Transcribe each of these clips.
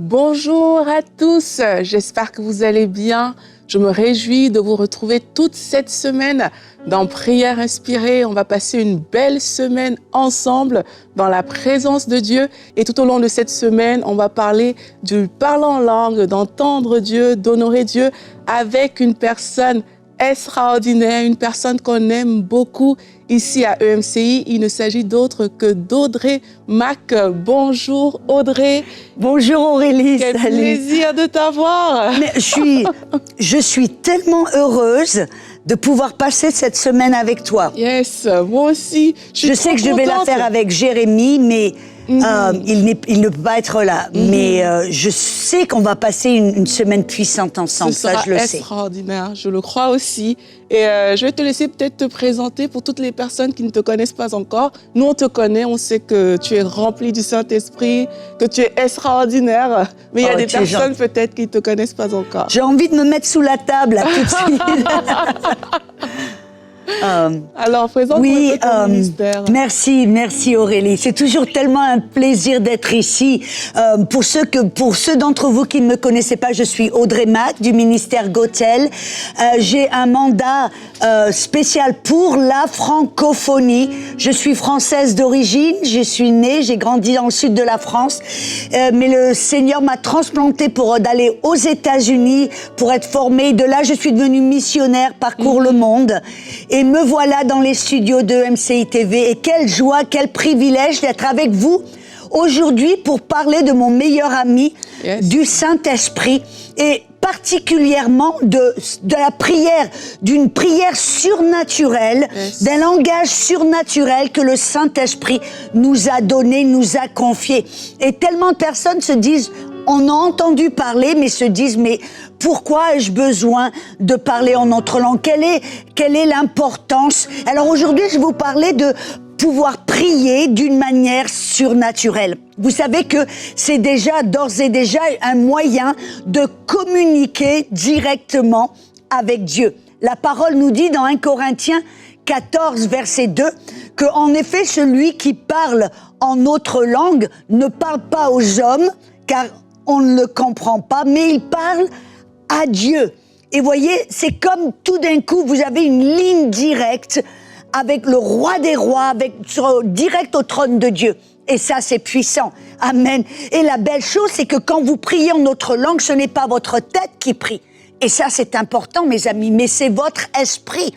Bonjour à tous, j'espère que vous allez bien. Je me réjouis de vous retrouver toute cette semaine dans Prière Inspirée. On va passer une belle semaine ensemble dans la présence de Dieu. Et tout au long de cette semaine, on va parler du parler en langue, d'entendre Dieu, d'honorer Dieu avec une personne extraordinaire, une personne qu'on aime beaucoup ici à EMCI. Il ne s'agit d'autre que d'Audrey Mac. Bonjour Audrey. Bonjour Aurélie. Quel salut. plaisir de t'avoir. Mais je suis tellement heureuse de pouvoir passer cette semaine avec toi. Yes, moi aussi. Je sais que je vais la faire avec Jérémy, mais il ne peut pas être là. Mais je sais qu'on va passer une semaine puissante ensemble. Ça, je le sais. C'est extraordinaire, je le crois aussi. Et je vais te laisser peut-être te présenter pour toutes les personnes qui ne te connaissent pas encore. Nous, on te connaît, on sait que tu es rempli du Saint-Esprit, que tu es extraordinaire. Mais il y a des personnes peut-être qui ne te connaissent pas encore. J'ai envie de me mettre sous la table là, tout de suite. Alors, présente-moi ton ministère. Merci Aurélie. C'est toujours tellement un plaisir d'être ici. Pour ceux d'entre vous qui ne me connaissaient pas, je suis Audrey Mac du ministère Gotel. J'ai un mandat spécial pour la francophonie. Je suis française d'origine. Je suis née, j'ai grandi dans le sud de la France. Mais le Seigneur m'a transplantée pour d'aller aux États-Unis pour être formée. De là, je suis devenue missionnaire, parcours le monde. Et me voilà dans les studios de MCI TV. Et quelle joie, quel privilège d'être avec vous aujourd'hui pour parler de mon meilleur ami, du Saint-Esprit, et particulièrement de la prière, d'une prière surnaturelle, d'un langage surnaturel que le Saint-Esprit nous a donné, nous a confié. Et tellement de personnes se disent, on a entendu parler, mais se disent, mais pourquoi ai-je besoin de parler en notre langue? Quelle est l'importance? Alors aujourd'hui, je vais vous parler de pouvoir prier d'une manière surnaturelle. Vous savez que c'est d'ores et déjà un moyen de communiquer directement avec Dieu. La parole nous dit dans 1 Corinthiens 14, verset 2, que en effet, celui qui parle en notre langue ne parle pas aux hommes, car on ne le comprend pas, mais il parle à Dieu. Et voyez, c'est comme tout d'un coup, vous avez une ligne directe avec le roi des rois, direct au trône de Dieu. Et ça, c'est puissant. Amen. Et la belle chose, c'est que quand vous priez en autre langue, ce n'est pas votre tête qui prie. Et ça, c'est important, mes amis, mais c'est votre esprit.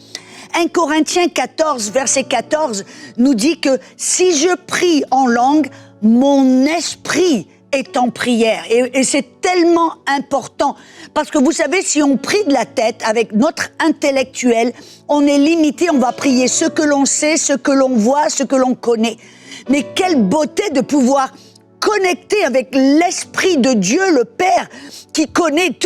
1 Corinthiens 14, verset 14, nous dit que si je prie en langue, mon esprit est en prière. Et c'est tellement important. Parce que vous savez, si on prie de la tête avec notre intellectuel, on est limité, on va prier ce que l'on sait, ce que l'on voit, ce que l'on connaît. Mais quelle beauté de pouvoir connecter avec l'Esprit de Dieu, le Père, qui connaît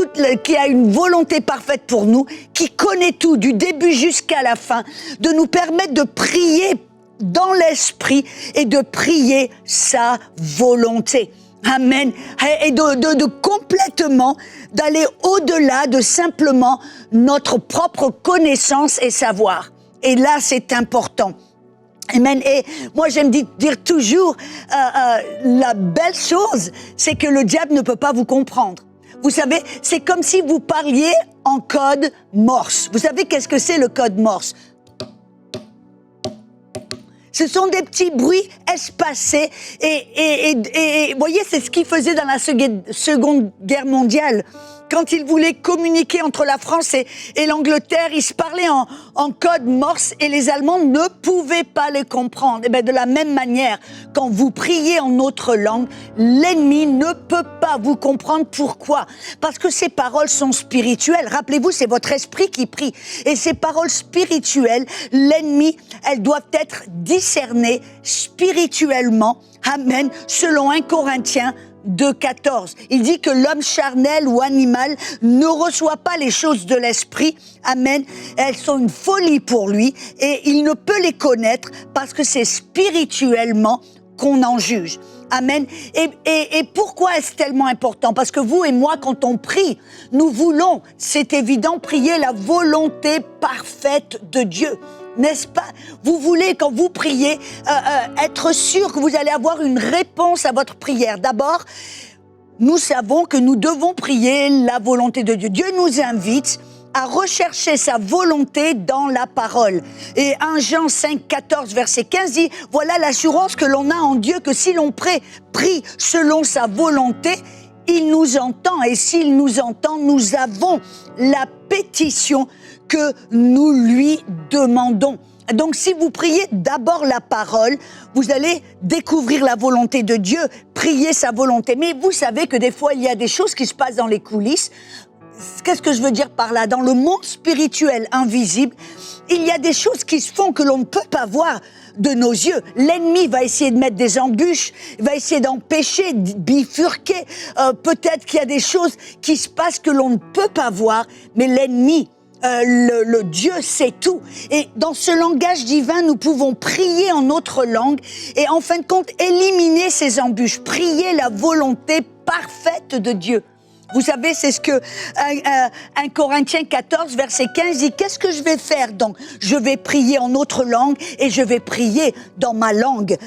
qui a une volonté parfaite pour nous, qui connaît tout, du début jusqu'à la fin, de nous permettre de prier dans l'Esprit et de prier sa volonté. Amen. Et de complètement, d'aller au-delà de simplement notre propre connaissance et savoir. Et là, c'est important. Amen. Et moi, j'aime dire toujours, la belle chose, c'est que le diable ne peut pas vous comprendre. Vous savez, c'est comme si vous parliez en code Morse. Vous savez qu'est-ce que c'est le code Morse? Ce sont des petits bruits espacés et voyez, c'est ce qu'ils faisaient dans la Seconde Guerre mondiale. Quand ils voulaient communiquer entre la France et l'Angleterre, ils se parlaient en code Morse et les Allemands ne pouvaient pas les comprendre. Et bien, de la même manière, quand vous priez en autre langue, l'ennemi ne peut pas vous comprendre. Pourquoi? Parce que ces paroles sont spirituelles. Rappelez-vous, c'est votre esprit qui prie. Et ces paroles spirituelles, l'ennemi, elles doivent être discernées spirituellement. Amen. Selon 1 Corinthiens 2,14. Il dit que l'homme charnel ou animal ne reçoit pas les choses de l'esprit. Amen. Elles sont une folie pour lui et il ne peut les connaître parce que c'est spirituellement qu'on en juge. Amen. Et pourquoi est-ce tellement important? Parce que vous et moi, quand on prie, nous voulons, c'est évident, prier la volonté parfaite de Dieu. N'est-ce pas? Vous voulez, quand vous priez, être sûr que vous allez avoir une réponse à votre prière. D'abord, nous savons que nous devons prier la volonté de Dieu. Dieu nous invite à rechercher sa volonté dans la parole. Et 1 Jean 5, 14, verset 15 dit, voilà l'assurance que l'on a en Dieu, que si l'on prie selon sa volonté, il nous entend. Et s'il nous entend, nous avons la pétition que nous lui demandons. Donc, si vous priez d'abord la parole, vous allez découvrir la volonté de Dieu, prier sa volonté. Mais vous savez que des fois, il y a des choses qui se passent dans les coulisses. Qu'est-ce que je veux dire par là? Dans le monde spirituel invisible, il y a des choses qui se font que l'on ne peut pas voir de nos yeux. L'ennemi va essayer de mettre des embûches, va essayer d'empêcher, de bifurquer. Peut-être qu'il y a des choses qui se passent que l'on ne peut pas voir, mais l'ennemi, le Dieu sait tout. Et dans ce langage divin, nous pouvons prier en notre langue et en fin de compte, éliminer ces embûches, prier la volonté parfaite de Dieu. Vous savez, c'est ce que 1 Corinthiens 14, verset 15 dit. Qu'est-ce que je vais faire donc? Je vais prier en autre langue et je vais prier dans ma langue,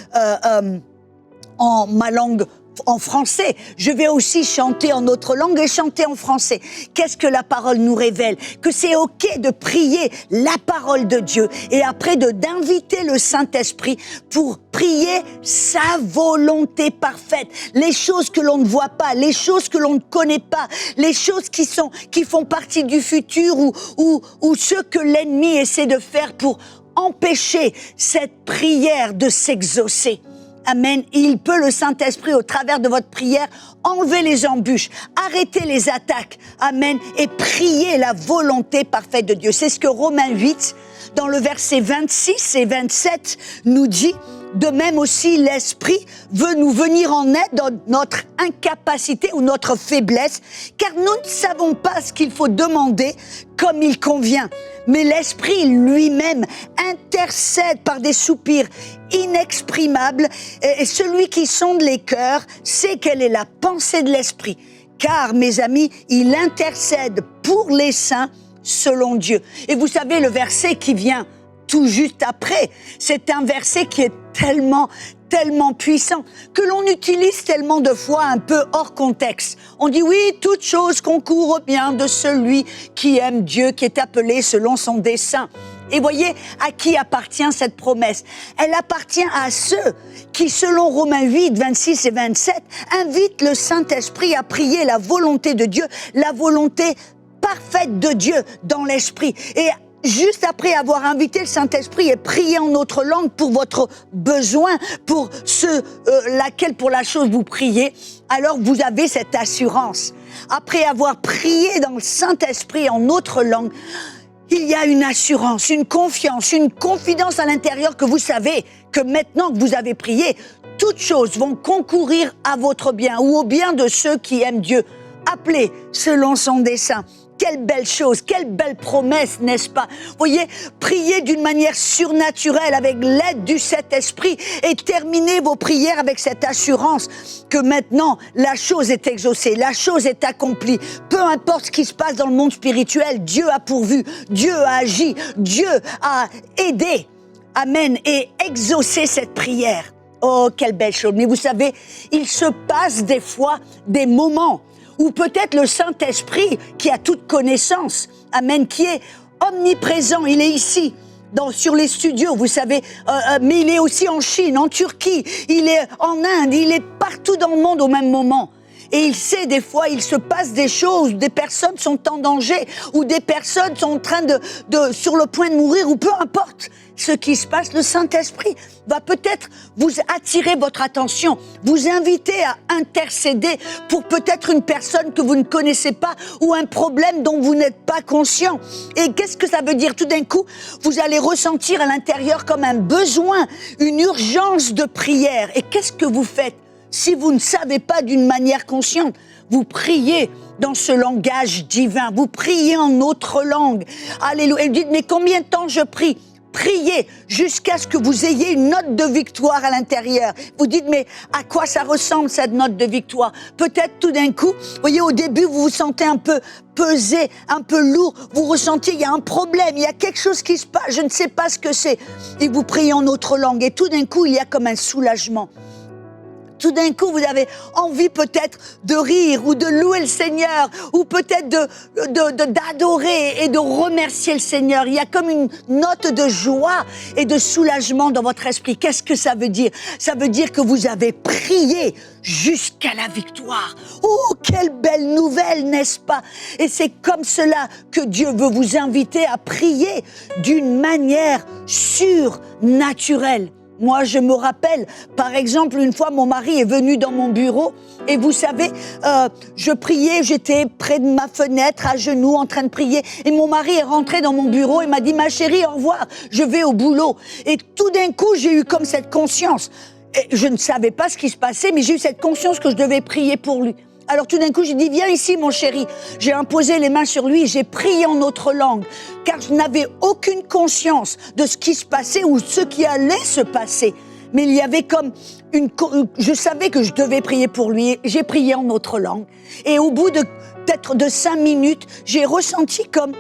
en français. Je vais aussi chanter en autre langue et chanter en français. Qu'est-ce que la parole nous révèle? Que c'est OK de prier la parole de Dieu et après d'inviter le Saint-Esprit pour prier sa volonté parfaite. Les choses que l'on ne voit pas, les choses que l'on ne connaît pas, les choses qui font partie du futur ou ce que l'ennemi essaie de faire pour empêcher cette prière de s'exaucer. Amen. Il peut, le Saint-Esprit, au travers de votre prière, enlever les embûches, arrêter les attaques. Amen. Et prier la volonté parfaite de Dieu. C'est ce que Romains 8, dans le verset 26 et 27, nous dit. De même aussi, l'Esprit veut nous venir en aide dans notre incapacité ou notre faiblesse, car nous ne savons pas ce qu'il faut demander comme il convient. Mais l'Esprit lui-même intercède par des soupirs inexprimables, et celui qui sonde les cœurs sait quelle est la pensée de l'Esprit. Car, mes amis, il intercède pour les saints selon Dieu. Et vous savez, le verset qui vient tout juste après, c'est un verset qui est tellement puissant, que l'on utilise tellement de fois un peu hors contexte. On dit oui, toute chose concourt au bien de celui qui aime Dieu, qui est appelé selon son dessein. Et voyez à qui appartient cette promesse. Elle appartient à ceux qui, selon Romains 8, 26 et 27, invitent le Saint-Esprit à prier la volonté de Dieu, la volonté parfaite de Dieu dans l'Esprit. Et juste après avoir invité le Saint-Esprit et prié en autre langue pour votre besoin, pour pour la chose vous priez, alors vous avez cette assurance. Après avoir prié dans le Saint-Esprit en autre langue, il y a une assurance, une confiance, une confidence à l'intérieur que vous savez que maintenant que vous avez prié, toutes choses vont concourir à votre bien ou au bien de ceux qui aiment Dieu, appelés selon son dessein. Quelle belle chose, quelle belle promesse, n'est-ce pas? Vous voyez, priez d'une manière surnaturelle avec l'aide du Saint-Esprit et terminez vos prières avec cette assurance que maintenant, la chose est exaucée, la chose est accomplie. Peu importe ce qui se passe dans le monde spirituel, Dieu a pourvu, Dieu a agi, Dieu a aidé. Amen. Et exaucé cette prière. Oh, quelle belle chose. Mais vous savez, il se passe des fois des moments ou peut-être le Saint-Esprit qui a toute connaissance, amen, qui est omniprésent, il est ici, sur les studios, vous savez, mais il est aussi en Chine, en Turquie, il est en Inde, il est partout dans le monde au même moment. Et il sait, des fois, il se passe des choses, des personnes sont en danger, ou des personnes sont en train sur le point de mourir, ou peu importe ce qui se passe, le Saint-Esprit va peut-être vous attirer votre attention, vous inviter à intercéder pour peut-être une personne que vous ne connaissez pas, ou un problème dont vous n'êtes pas conscient. Et qu'est-ce que ça veut dire? Tout d'un coup, vous allez ressentir à l'intérieur comme un besoin, une urgence de prière. Et qu'est-ce que vous faites? Si vous ne savez pas d'une manière consciente, vous priez dans ce langage divin, vous priez en autre langue. Alléluia. Et vous dites, mais combien de temps je prie? Priez jusqu'à ce que vous ayez une note de victoire à l'intérieur. Vous dites, mais à quoi ça ressemble cette note de victoire? Peut-être tout d'un coup, vous voyez, au début, vous vous sentez un peu pesé, un peu lourd. Vous ressentez, il y a un problème, il y a quelque chose qui se passe, je ne sais pas ce que c'est. Et vous priez en autre langue. Et tout d'un coup, il y a comme un soulagement. tout d'un coup, vous avez envie peut-être de rire ou de louer le Seigneur ou peut-être d'adorer et de remercier le Seigneur. Il y a comme une note de joie et de soulagement dans votre esprit. Qu'est-ce que ça veut dire? Ça veut dire que vous avez prié jusqu'à la victoire. Oh, quelle belle nouvelle, n'est-ce pas? Et c'est comme cela que Dieu veut vous inviter à prier d'une manière surnaturelle. Moi, je me rappelle, par exemple, une fois, mon mari est venu dans mon bureau et vous savez, je priais, j'étais près de ma fenêtre, à genoux, en train de prier. Et mon mari est rentré dans mon bureau et m'a dit « Ma chérie, au revoir, je vais au boulot. » Et tout d'un coup, j'ai eu comme cette conscience. Et je ne savais pas ce qui se passait, mais j'ai eu cette conscience que je devais prier pour lui. Alors tout d'un coup, j'ai dit, viens ici mon chéri. J'ai imposé les mains sur lui et j'ai prié en autre langue, car je n'avais aucune conscience de ce qui se passait ou ce qui allait se passer. Mais il y avait comme je savais que je devais prier pour lui. J'ai prié en autre langue. Et au bout de peut-être de 5 minutes, j'ai ressenti comme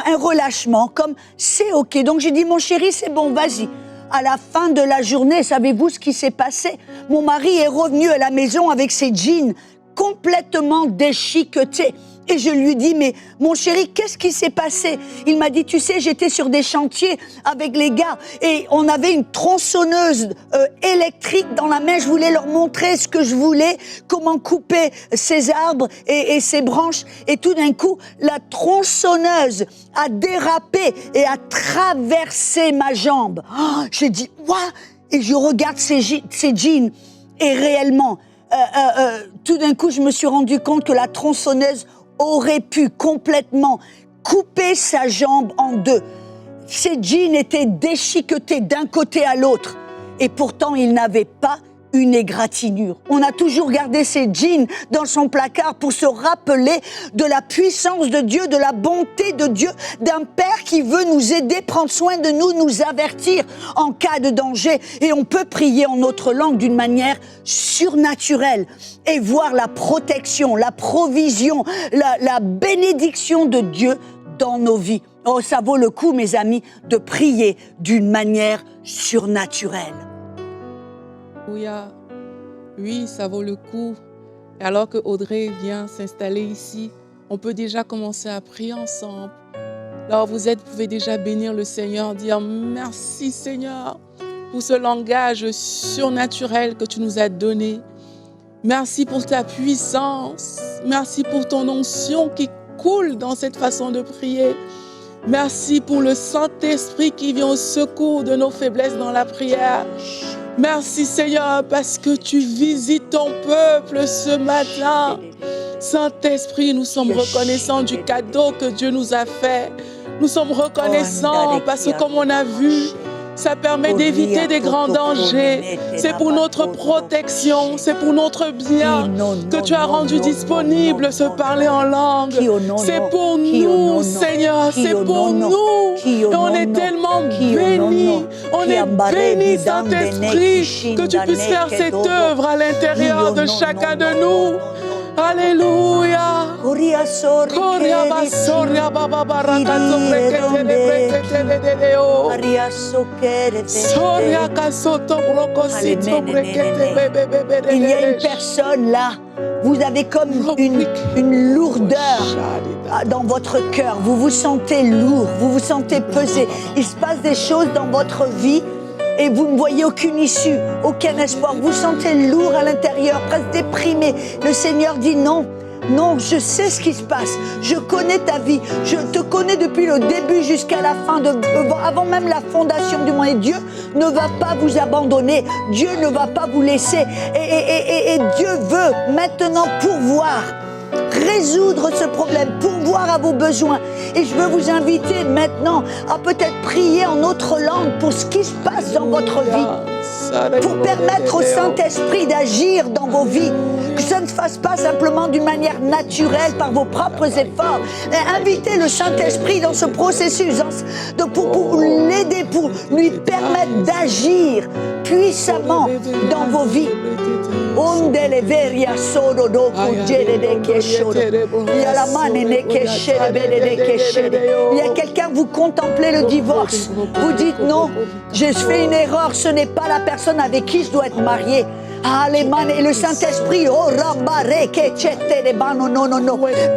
un relâchement, comme c'est ok. Donc j'ai dit, mon chéri, c'est bon, vas-y. À la fin de la journée, savez-vous ce qui s'est passé? Mon mari est revenu à la maison avec ses jeans complètement déchiquetés. Et je lui dis, mais mon chéri, qu'est-ce qui s'est passé? Il m'a dit, tu sais, j'étais sur des chantiers avec les gars et on avait une tronçonneuse électrique dans la main. Je voulais leur montrer ce que je voulais, comment couper ces arbres et ces branches. Et tout d'un coup, la tronçonneuse a dérapé et a traversé ma jambe. Oh, j'ai dit, what? Et je regarde ces jeans et réellement, tout d'un coup, je me suis rendu compte que la tronçonneuse aurait pu complètement couper sa jambe en deux. Ses jeans étaient déchiquetés d'un côté à l'autre et pourtant il n'avait pas une égratignure. On a toujours gardé ses jeans dans son placard pour se rappeler de la puissance de Dieu, de la bonté de Dieu, d'un Père qui veut nous aider, prendre soin de nous, nous avertir en cas de danger. Et on peut prier en notre langue d'une manière surnaturelle et voir la protection, la provision, la bénédiction de Dieu dans nos vies. Oh, ça vaut le coup, mes amis, de prier d'une manière surnaturelle. Oui, ça vaut le coup. Et alors que Audrey vient s'installer ici, on peut déjà commencer à prier ensemble. Alors vous pouvez déjà bénir le Seigneur, dire merci Seigneur pour ce langage surnaturel que tu nous as donné. Merci pour ta puissance. Merci pour ton onction qui coule dans cette façon de prier. Merci pour le Saint-Esprit qui vient au secours de nos faiblesses dans la prière. Merci Seigneur parce que tu visites ton peuple ce matin. Saint-Esprit, nous sommes reconnaissants du cadeau que Dieu nous a fait. Nous sommes reconnaissants parce que comme on a vu, ça permet d'éviter des grands dangers. C'est pour notre protection, c'est pour notre bien que tu as rendu disponible ce parler en langue. C'est pour nous, Seigneur, c'est pour nous. Et on est tellement bénis. On est bénis, Saint-Esprit, que tu puisses faire cette œuvre à l'intérieur de chacun de nous. Alléluia. Il y a une personne là, vous avez comme une lourdeur dans votre cœur, vous vous sentez lourd, vous vous sentez pesé. Il se passe des choses dans votre vie et vous ne voyez aucune issue, aucun espoir. Vous vous sentez lourd à l'intérieur, presque déprimé. Le Seigneur dit non. Non, je sais ce qui se passe. Je connais ta vie. Je te connais depuis le début jusqu'à la fin, avant même la fondation du monde. Et Dieu ne va pas vous abandonner. Dieu ne va pas vous laisser. Et Dieu veut maintenant pourvoir, résoudre ce problème, pourvoir à vos besoins. Et je veux vous inviter maintenant à peut-être prier en autre langue pour ce qui se passe dans votre vie, pour permettre au Saint-Esprit d'agir dans vos vies, que ça ne se fasse pas simplement d'une manière naturelle par vos propres efforts. Invitez le Saint-Esprit dans ce processus pour l'aider, pour lui permettre d'agir puissamment dans vos vies. Il y a quelqu'un, vous contemplez le divorce. Vous dites non, j'ai fait une erreur, ce n'est pas la personne avec qui je dois être marié. Et le Saint-Esprit,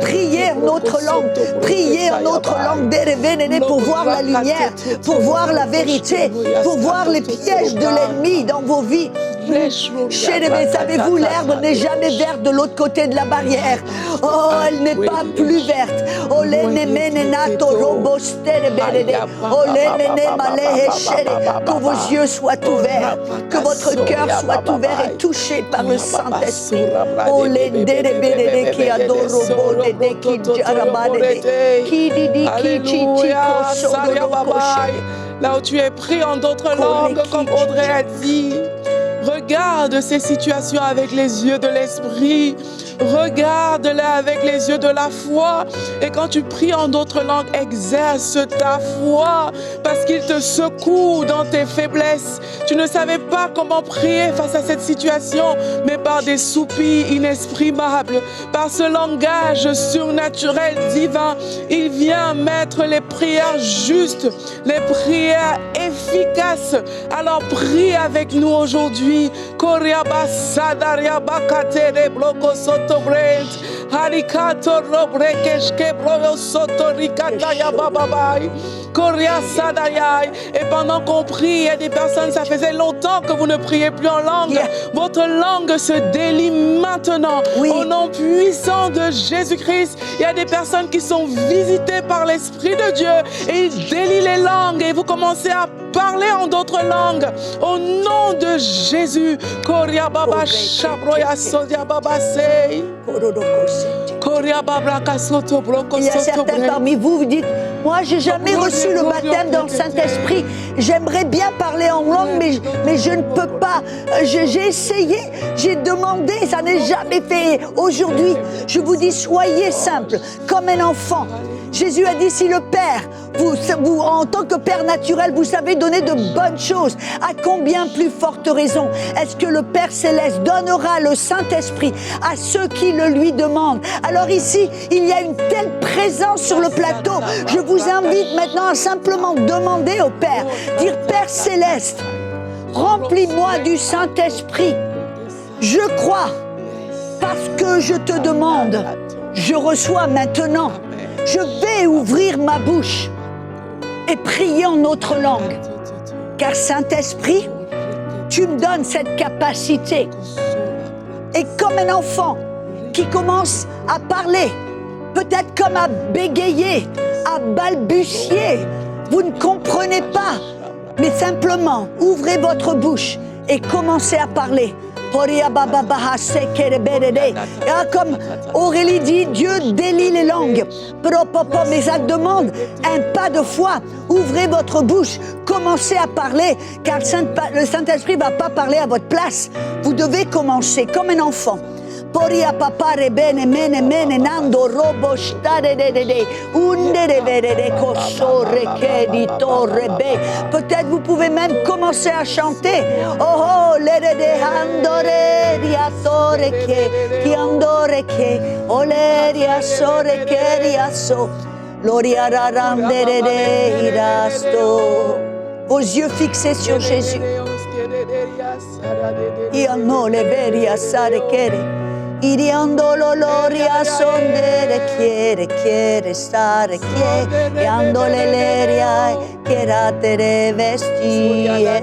priez en notre langue, priez en notre langue pour voir la lumière, pour voir la vérité, pour voir les pièges de l'ennemi dans vos vies. Savez-vous, l'herbe n'est jamais verte de l'autre côté de la barrière. Oh, elle n'est pas plus verte. Que vos yeux soient ouverts, que votre cœur soit ouvert et touché par le Saint-Esprit. Là où tu es pris en d'autres langues, comme Audrey a dit, regarde ces situations avec les yeux de l'esprit. Regarde-la avec les yeux de la foi. Et quand tu pries en d'autres langues, exerce ta foi parce qu'il te secoue dans tes faiblesses. Tu ne savais pas comment prier face à cette situation, mais par des soupirs inexprimables, par ce langage surnaturel divin, il vient mettre les prières justes, les prières efficaces. Alors prie avec nous aujourd'hui. Et pendant qu'on prie, il y a des personnes, ça faisait longtemps que vous ne priez plus en langue. Votre langue se délie maintenant. Au nom puissant de Jésus-Christ, il y a des personnes qui sont visitées par l'Esprit de Dieu et ils délient les langues et vous commencez à parler en d'autres langues. Au nom de Jésus. Il y a certains parmi vous, vous dites, moi j'ai jamais reçu le baptême dans le Saint-Esprit. J'aimerais bien parler en langue, mais je ne peux pas. J'ai essayé, j'ai demandé, ça n'est jamais fait. Aujourd'hui, je vous dis, soyez simple, comme un enfant. Jésus a dit, si le Père, vous, en tant que Père naturel, vous savez donner de bonnes choses, à combien plus forte raison est-ce que le Père Céleste donnera le Saint-Esprit à ceux qui le lui demandent? Alors ici, il y a une telle présence sur le plateau. Je vous invite maintenant à simplement demander au Père, dire, Père Céleste, remplis-moi du Saint-Esprit. Je crois, parce que je te demande, je reçois maintenant. Je vais ouvrir ma bouche et prier en notre langue. Car Saint-Esprit, tu me donnes cette capacité. Et comme un enfant qui commence à parler, peut-être comme à bégayer, à balbutier, vous ne comprenez pas, mais simplement ouvrez votre bouche et commencez à parler. Comme Aurélie dit, Dieu délie les langues. Mais ça demande un pas de foi. Ouvrez votre bouche, commencez à parler, car le Saint-Esprit ne va pas parler à votre place. Vous devez commencer comme un enfant. Peut-être vous pouvez même commencer à chanter. Oh, vos yeux fixés sur Jésus. Iriandolo loria sondere quiere stare quiere andole leria queratere vestierai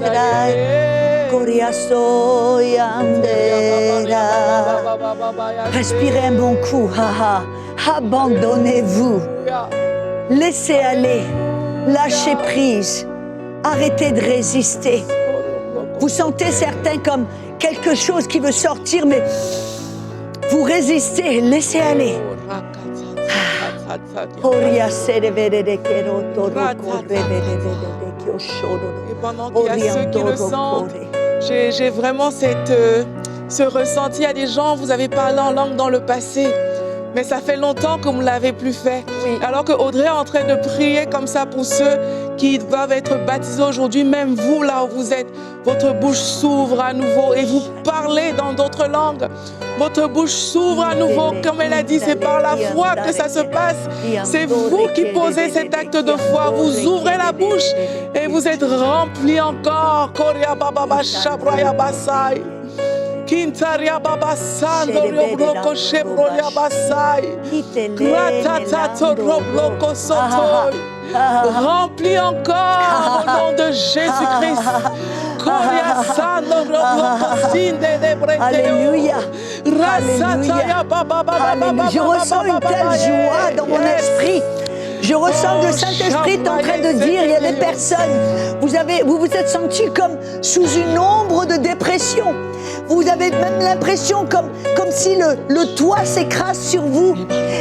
coriasto yandera. Respirez un bon coup, abandonnez-vous, laissez aller, lâchez prise, arrêtez de résister. Vous sentez certains comme quelque chose qui veut sortir, mais vous résistez, laissez aller. Et pendant qu'il y a ceux qui le sentent, j'ai vraiment ce ressenti. Il y a des gens, vous avez parlé en langue dans le passé, mais ça fait longtemps que vous ne l'avez plus fait. Oui. Alors que Audrey est en train de prier comme ça pour ceux qui doivent être baptisés aujourd'hui, même vous là où vous êtes, votre bouche s'ouvre à nouveau et vous parlez dans d'autres langues. Votre bouche s'ouvre à nouveau, comme elle a dit, c'est par la foi que ça se passe. C'est vous qui posez cet acte de foi. Vous ouvrez la bouche et vous êtes remplis encore. Kintaria Baba Sando Robloko Chebrolia Basai. Ratatato Robloko Soto. Remplis encore au nom de Jésus-Christ. Koria Sando Robloko Sinde de Breteo. Alléluia. Rasataya Baba Baba. Je ressens une telle joie dans mon esprit. Je ressens que le Saint-Esprit est en train de dire, il y a des personnes, vous vous êtes sentis comme sous une ombre de dépression. Vous avez même l'impression comme si le toit s'écrase sur vous.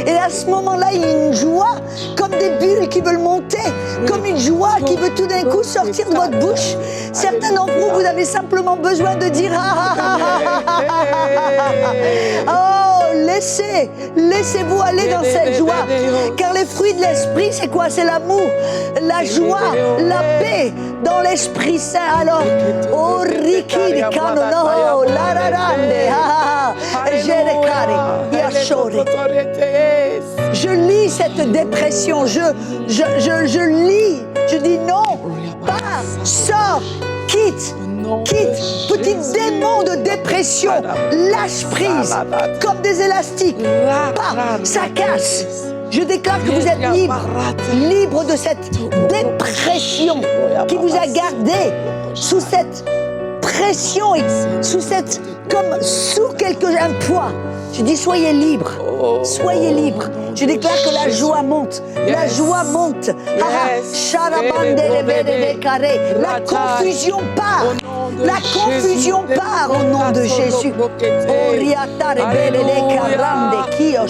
Et à ce moment-là, il y a une joie, comme des bulles qui veulent monter, comme une joie qui veut tout d'un coup sortir de votre bouche. Certains d'entre vous, vous avez simplement besoin de dire oh, laissez-vous aller dans cette joie. Car les fruits de l'esprit, c'est quoi? C'est l'amour, la joie, la paix dans l'Esprit Saint. Alors, oh, Riki di Canono, la je lis cette dépression, je lis, je dis non, pars, sors, quitte, petit démon de dépression, lâche prise, comme des élastiques, pars, ça casse. Je déclare que vous êtes libre de cette dépression qui vous a gardé sous cette pression et sous un poids. Je dis soyez libres, soyez libres. Je déclare que la joie monte, la joie monte. La confusion part, la confusion part au nom de Jésus.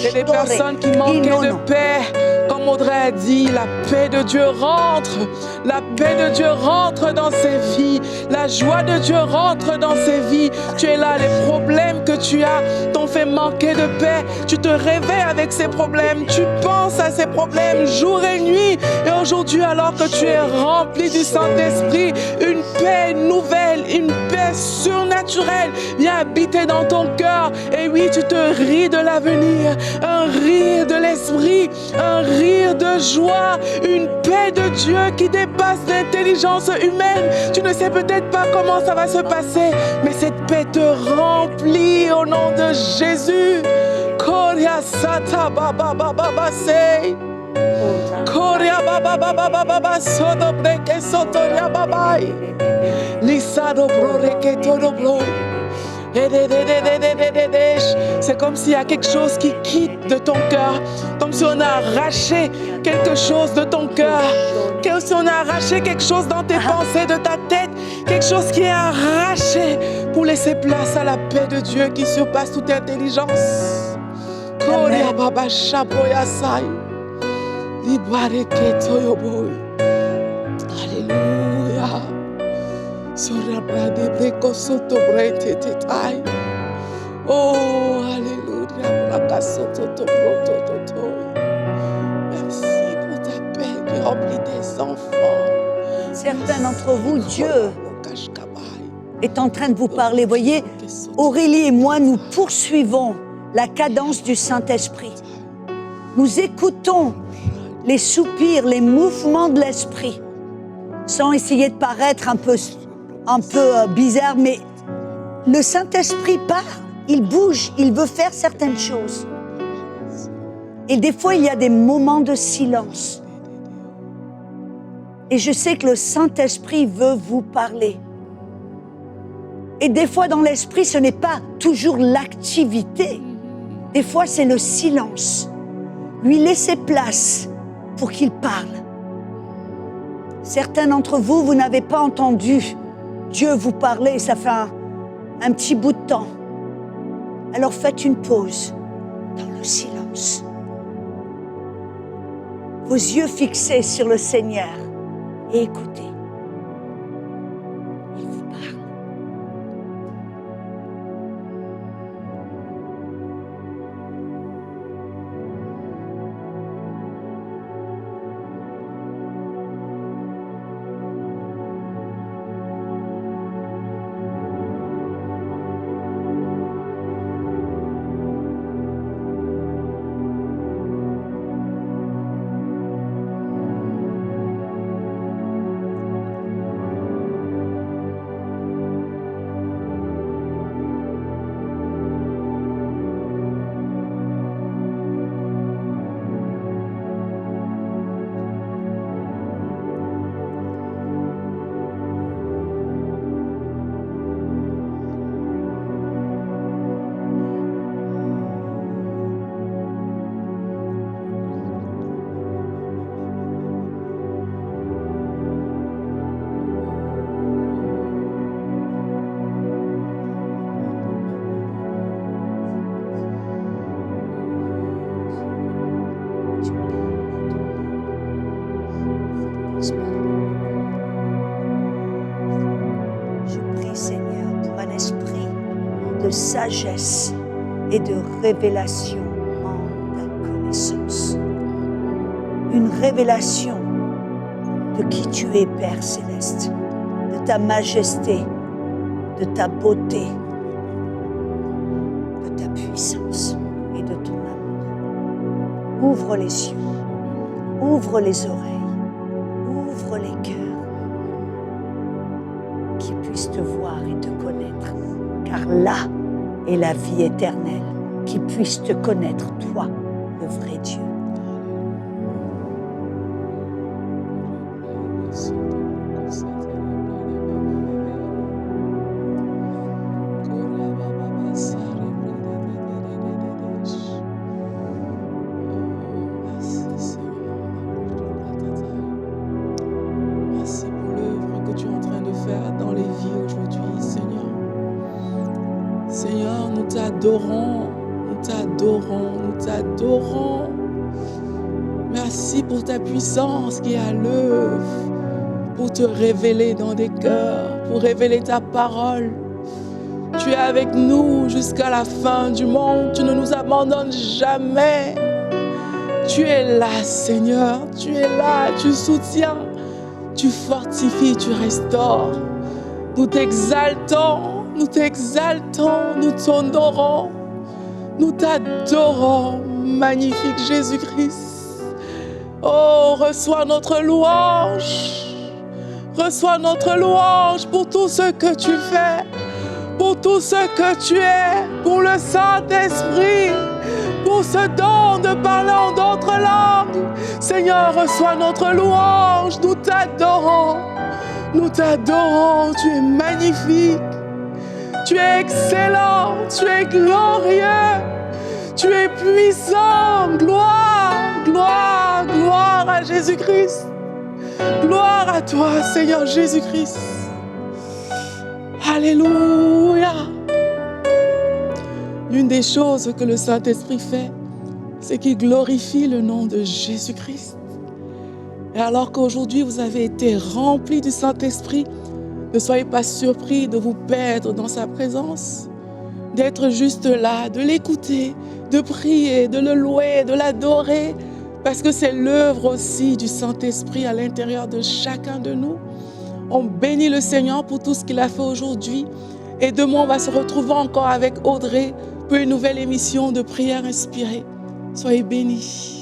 Et des personnes qui manquaient de paix, comme Audrey a dit, la paix de Dieu rentre. La paix de Dieu rentre dans ses vies. La joie de Dieu rentre dans ses vies. Tu es là, les problèmes que tu as t'ont fait manquer de paix. Tu te réveilles avec ces problèmes. Tu penses à ces problèmes jour et nuit. Et aujourd'hui, alors que tu es rempli du Saint-Esprit, une paix nouvelle, une paix surnaturelle vient habiter dans ton cœur. Et oui, tu te ris de l'avenir. Un rire de l'esprit, un rire de joie, une paix de Dieu qui dépasse l'intelligence humaine. Tu ne sais peut-être pas comment ça va se passer, mais cette paix te remplit au nom de Jésus. Koria sata baba baba sei. Koria baba baba baba sodo breke sotoria babai. Lisado broreke todo broi. C'est comme s'il y a quelque chose qui quitte de ton cœur, comme si on a arraché quelque chose de ton cœur, comme si on a arraché quelque chose dans tes pensées, de ta tête, quelque chose qui est arraché pour laisser place à la paix de Dieu qui surpasse toute intelligence. Korea baba shaboya sai. Libareke toyoboy. Alléluia. Oh, alléluia. Merci pour ta paix qui remplit tes enfants. Certains d'entre vous, Dieu est en train de vous parler. Voyez, Aurélie et moi, nous poursuivons la cadence du Saint-Esprit. Nous écoutons les soupirs, les mouvements de l'Esprit, sans essayer de paraître un peu bizarre, mais le Saint-Esprit part, il bouge, il veut faire certaines choses. Et des fois, il y a des moments de silence. Et je sais que le Saint-Esprit veut vous parler. Et des fois, dans l'esprit, ce n'est pas toujours l'activité. Des fois, c'est le silence. Lui laisser place pour qu'il parle. Certains d'entre vous, vous n'avez pas entendu Dieu vous parler, ça fait un petit bout de temps. Alors faites une pause dans le silence. Vos yeux fixés sur le Seigneur et écoutez. Il vous parle. Seigneur, pour un esprit de sagesse et de révélation en ta connaissance. Une révélation de qui tu es, Père Céleste, de ta majesté, de ta beauté, de ta puissance et de ton amour. Ouvre les yeux, ouvre les oreilles, ouvre les cœurs, qui puissent te voir et te connaître, car là est la vie éternelle, qui puissent te connaître, toi, le vrai Dieu. Nous t'adorons. Merci pour ta puissance qui est à l'œuvre, pour te révéler dans des cœurs, pour révéler ta parole. Tu es avec nous jusqu'à la fin du monde, tu ne nous abandonnes jamais. Tu es là, Seigneur, tu es là, tu soutiens, tu fortifies, tu restaures. Nous t'exaltons, nous t'honorons. Nous t'adorons, magnifique Jésus-Christ. Oh, reçois notre louange. Reçois notre louange pour tout ce que tu fais, pour tout ce que tu es, pour le Saint-Esprit, pour ce don de parler en d'autres langues. Seigneur, reçois notre louange. Nous t'adorons. Nous t'adorons. Tu es magnifique. Tu es excellent, tu es glorieux, tu es puissant. Gloire, gloire, gloire à Jésus-Christ. Gloire à toi, Seigneur Jésus-Christ. Alléluia. L'une des choses que le Saint-Esprit fait, c'est qu'il glorifie le nom de Jésus-Christ. Et alors qu'aujourd'hui vous avez été remplis du Saint-Esprit, ne soyez pas surpris de vous perdre dans sa présence, d'être juste là, de l'écouter, de prier, de le louer, de l'adorer, parce que c'est l'œuvre aussi du Saint-Esprit à l'intérieur de chacun de nous. On bénit le Seigneur pour tout ce qu'il a fait aujourd'hui. Et demain, on va se retrouver encore avec Audrey pour une nouvelle émission de Prière Inspirée. Soyez bénis.